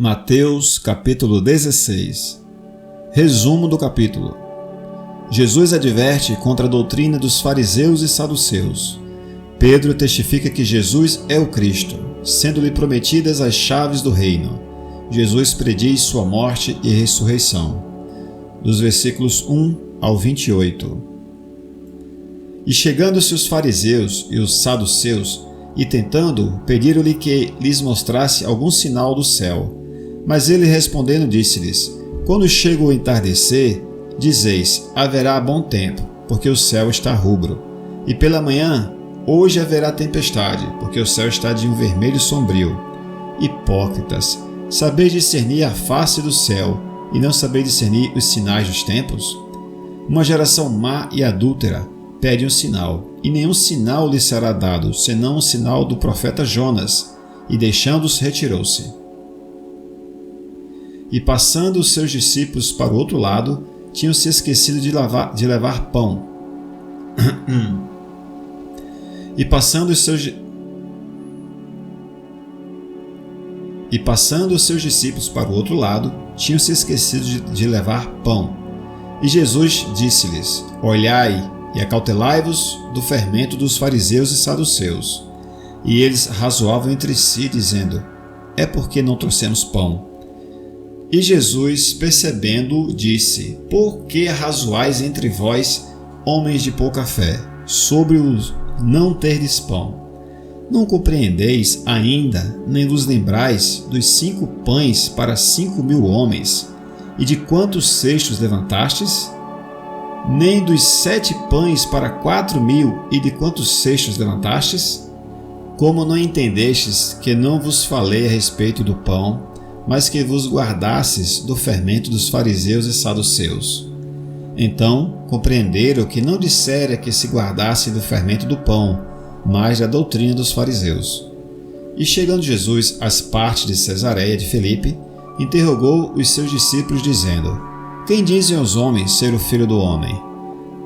Mateus capítulo 16. Resumo do capítulo. Jesus adverte contra a doutrina dos fariseus e saduceus. Pedro testifica que Jesus é o Cristo, sendo-lhe prometidas as chaves do reino. Jesus prediz sua morte e ressurreição. Dos versículos 1 ao 28. E chegando-se os fariseus e os saduceus, e tentando, pediram-lhe que lhes mostrasse algum sinal do céu. Mas ele respondendo disse-lhes: Quando chega o entardecer, dizeis, haverá bom tempo, porque o céu está rubro. E pela manhã, hoje haverá tempestade, porque o céu está de um vermelho sombrio. Hipócritas, sabeis discernir a face do céu, e não sabeis discernir os sinais dos tempos? Uma geração má e adúltera pede um sinal, e nenhum sinal lhe será dado, senão o sinal do profeta Jonas. E deixando-os, retirou-se. E passando os seus discípulos para o outro lado, tinham se esquecido de levar pão. E passando os seus discípulos para o outro lado, tinham se esquecido de levar pão. E Jesus disse-lhes: Olhai e acautelai-vos do fermento dos fariseus e saduceus. E eles razoavam entre si, dizendo: É porque não trouxemos pão. E Jesus, percebendo, disse: Por que razoais entre vós, homens de pouca fé, sobre o não terdes pão? Não compreendeis ainda, nem vos lembrais dos 5 pães para 5.000 homens, e de quantos cestos levantastes? Nem dos 7 pães para 4.000, e de quantos cestos levantastes? Como não entendestes que não vos falei a respeito do pão, mas que vos guardasses do fermento dos fariseus e saduceus? Então compreenderam que não dissera que se guardasse do fermento do pão, mas da doutrina dos fariseus. E chegando Jesus às partes de Cesareia de Filipe, interrogou os seus discípulos, dizendo: Quem dizem os homens ser o Filho do Homem?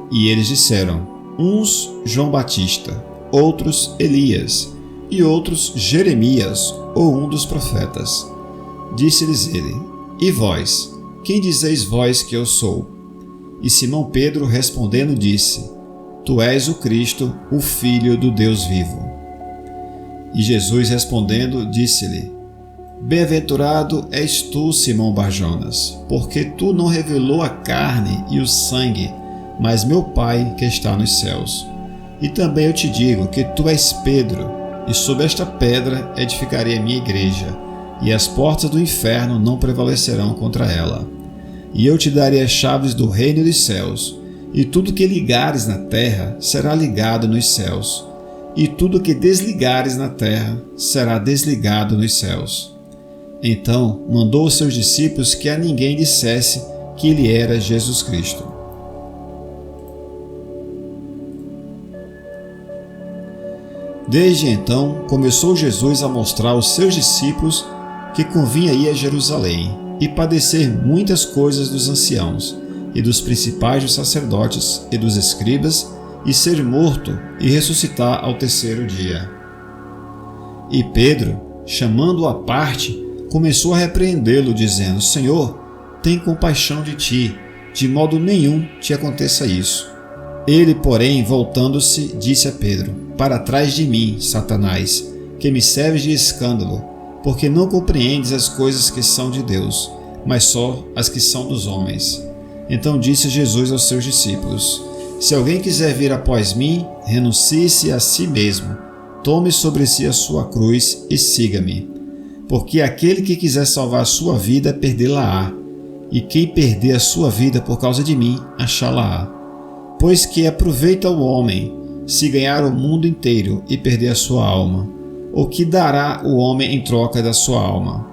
E eles disseram: Uns João Batista, outros Elias, e outros Jeremias ou um dos profetas. Disse-lhes ele: E vós, quem dizeis vós que eu sou? E Simão Pedro respondendo disse: Tu és o Cristo, o Filho do Deus vivo. E Jesus respondendo disse-lhe: Bem-aventurado és tu, Simão Barjonas, porque tu não revelou a carne e o sangue, mas meu Pai que está nos céus. E também eu te digo que tu és Pedro, e sobre esta pedra edificarei a minha igreja, e as portas do inferno não prevalecerão contra ela. E eu te darei as chaves do reino dos céus, e tudo que ligares na terra será ligado nos céus, e tudo que desligares na terra será desligado nos céus. Então mandou os seus discípulos que a ninguém dissesse que ele era Jesus Cristo. Desde então começou Jesus a mostrar aos seus discípulos que convinha ir a Jerusalém e padecer muitas coisas dos anciãos e dos principais dos sacerdotes e dos escribas, e ser morto e ressuscitar ao terceiro dia. E Pedro, chamando-o à parte, começou a repreendê-lo, dizendo: Senhor, tem compaixão de ti, de modo nenhum te aconteça isso. Ele, porém, voltando-se, disse a Pedro: Para trás de mim, Satanás, que me serves de escândalo, porque não compreendes as coisas que são de Deus, mas só as que são dos homens. Então disse Jesus aos seus discípulos: Se alguém quiser vir após mim, renuncie-se a si mesmo, tome sobre si a sua cruz e siga-me. Porque aquele que quiser salvar a sua vida, perdê-la-á, e quem perder a sua vida por causa de mim, achá-la-á. Pois que aproveita o homem, se ganhar o mundo inteiro e perder a sua alma? O que dará o homem em troca da sua alma?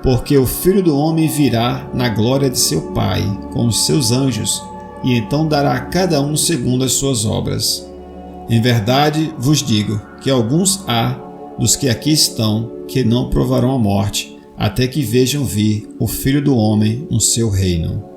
Porque o Filho do Homem virá na glória de seu Pai, com os seus anjos, e então dará a cada um segundo as suas obras. Em verdade vos digo que alguns há dos que aqui estão que não provarão a morte, até que vejam vir o Filho do Homem no seu reino.